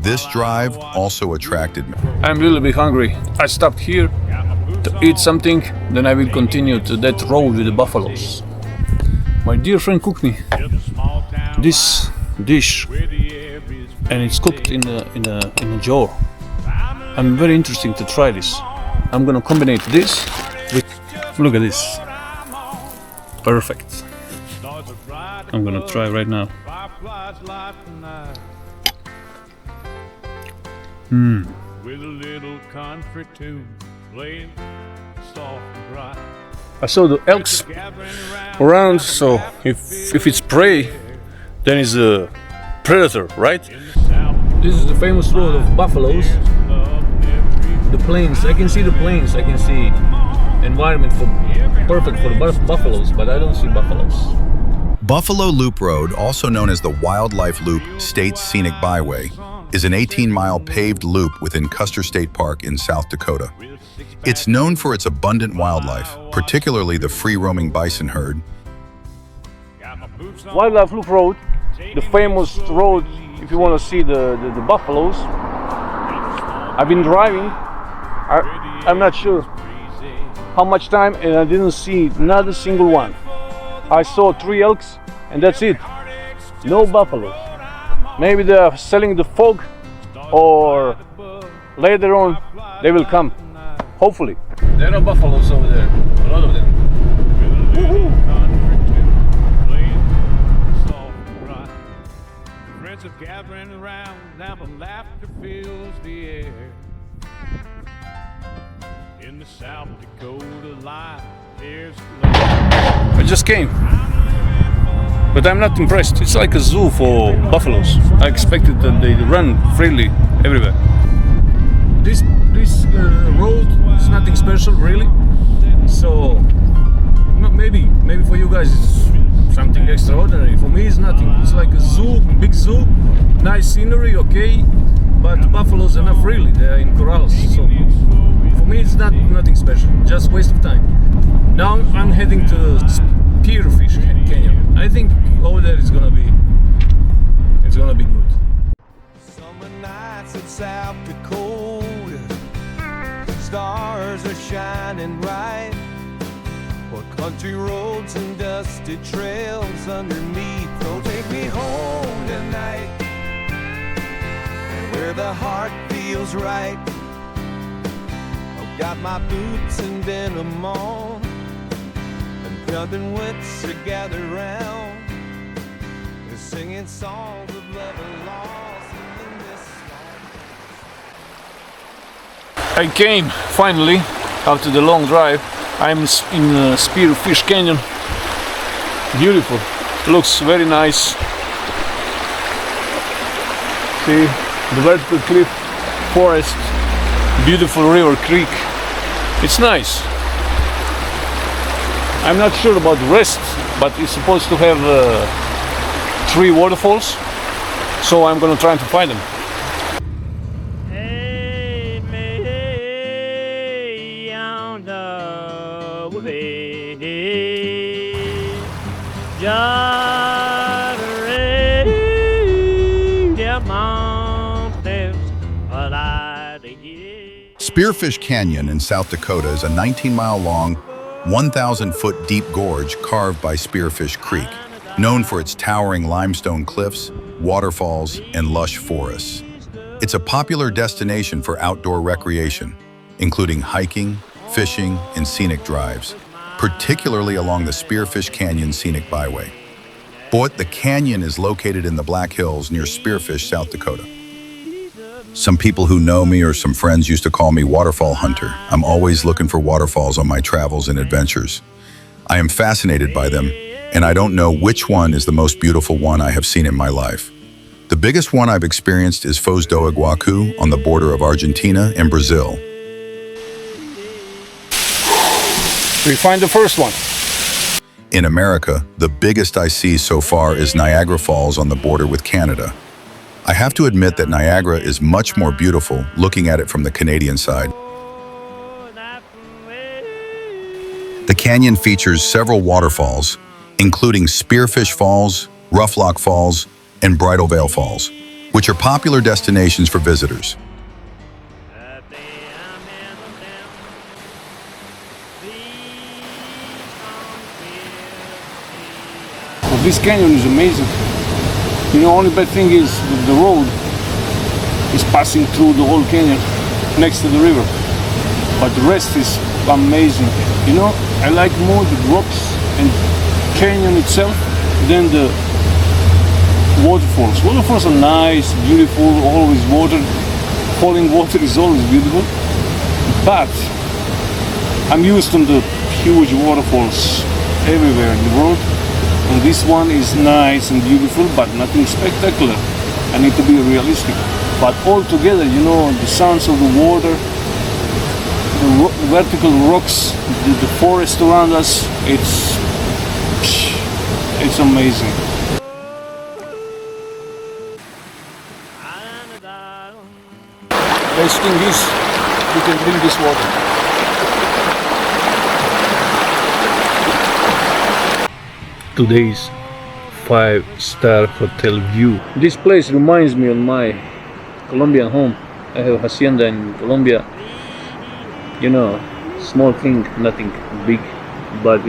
This drive also attracted me. I'm a little bit hungry. I stopped here to eat something, then I will continue to that road with the buffaloes. My dear friend cooked me this dish, and it's cooked in a jar. I'm very interested to try this. I'm gonna combine this with, look at this, perfect. I'm gonna try right now. I saw the elks around, so if it's prey, then it's a predator, right? This is the famous road of buffaloes. The plains, I can see the plains, I can see environment perfect for the buffaloes, but I don't see buffaloes. Buffalo Loop Road, also known as the Wildlife Loop State Scenic Byway, is an 18-mile paved loop within Custer State Park in South Dakota. It's known for its abundant wildlife, particularly the free-roaming bison herd. Wildlife Loop Road, the famous road if you want to see the buffaloes. I've been driving, I'm not sure how much time, and I didn't see not a single one. I saw 3 elks and that's it. No buffaloes. Maybe they're selling the fog, or later on they will come. Hopefully. There are buffaloes over there, a lot of them. Friends are gathering around, now the laughter fills the air. In the South Dakota line, there's I just came, but I'm not impressed. It's like a zoo for buffaloes. I expected that they run freely everywhere. This road is nothing special, really. So maybe for you guys it's something extraordinary. For me, it's nothing. It's like a zoo, big zoo, nice scenery, okay, but buffaloes are not freely. They are in corrals. So for me, it's nothing special. Just waste of time. Now I'm heading to Spearfish Canyon. I think over there it's gonna be good. Summer nights in South Dakota, stars are shining bright, or country roads and dusty trails underneath. Oh, take me home tonight, where the heart feels right. I've got my boots and denim on, and rubbing wits to gather round. They're singing songs of love and loss in this song. I came finally after the long drive. I'm in Spearfish Canyon. Beautiful, looks very nice. See the vertical cliff, forest, beautiful river creek. It's nice. I'm not sure about the rest, but it's supposed to have 3 waterfalls, so I'm gonna try to find them. Hey, me on the way, just ready, the mountains alive here. Spearfish Canyon in South Dakota is a 19-mile long, 1,000-foot deep gorge carved by Spearfish Creek, known for its towering limestone cliffs, waterfalls, and lush forests. It's a popular destination for outdoor recreation, including hiking, fishing, and scenic drives, particularly along the Spearfish Canyon Scenic Byway. The canyon is located in the Black Hills near Spearfish, South Dakota. Some people who know me or some friends used to call me Waterfall Hunter. I'm always looking for waterfalls on my travels and adventures. I am fascinated by them, and I don't know which one is the most beautiful one I have seen in my life. The biggest one I've experienced is Foz do Iguacu on the border of Argentina and Brazil. We find the first one. In America, the biggest I see so far is Niagara Falls on the border with Canada. I have to admit that Niagara is much more beautiful looking at it from the Canadian side. The canyon features several waterfalls, including Spearfish Falls, Rough Lock Falls, and Bridal Veil Falls. which are popular destinations for visitors. Well, this canyon is amazing. You know, only bad thing is that the road is passing through the whole canyon next to the river. But the rest is amazing. You know, I like more the rocks and canyon itself than the waterfalls. Waterfalls are nice, beautiful, always water. Falling water is always beautiful. But I'm used to the huge waterfalls everywhere in the world. And this one is nice and beautiful, but nothing spectacular. I need to be realistic. But altogether, you know, the sounds of the water, the vertical rocks, the forest around us, it's amazing. Best thing is you can drink this water. Today's 5-star hotel view. This place reminds me of my Colombian home. I have hacienda in Colombia. You know, small thing, nothing big, but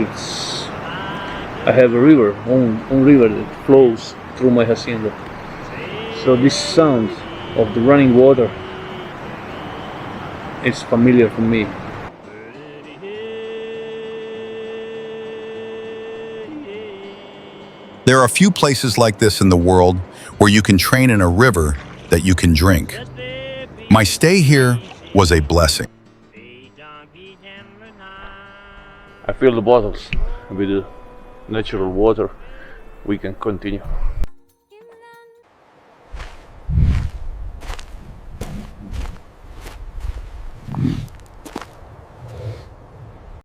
I have a river, own river that flows through my hacienda. So this sound of the running water, it's familiar for me. There are few places like this in the world where you can train in a river that you can drink. My stay here was a blessing. I fill the bottles with the natural water. We can continue.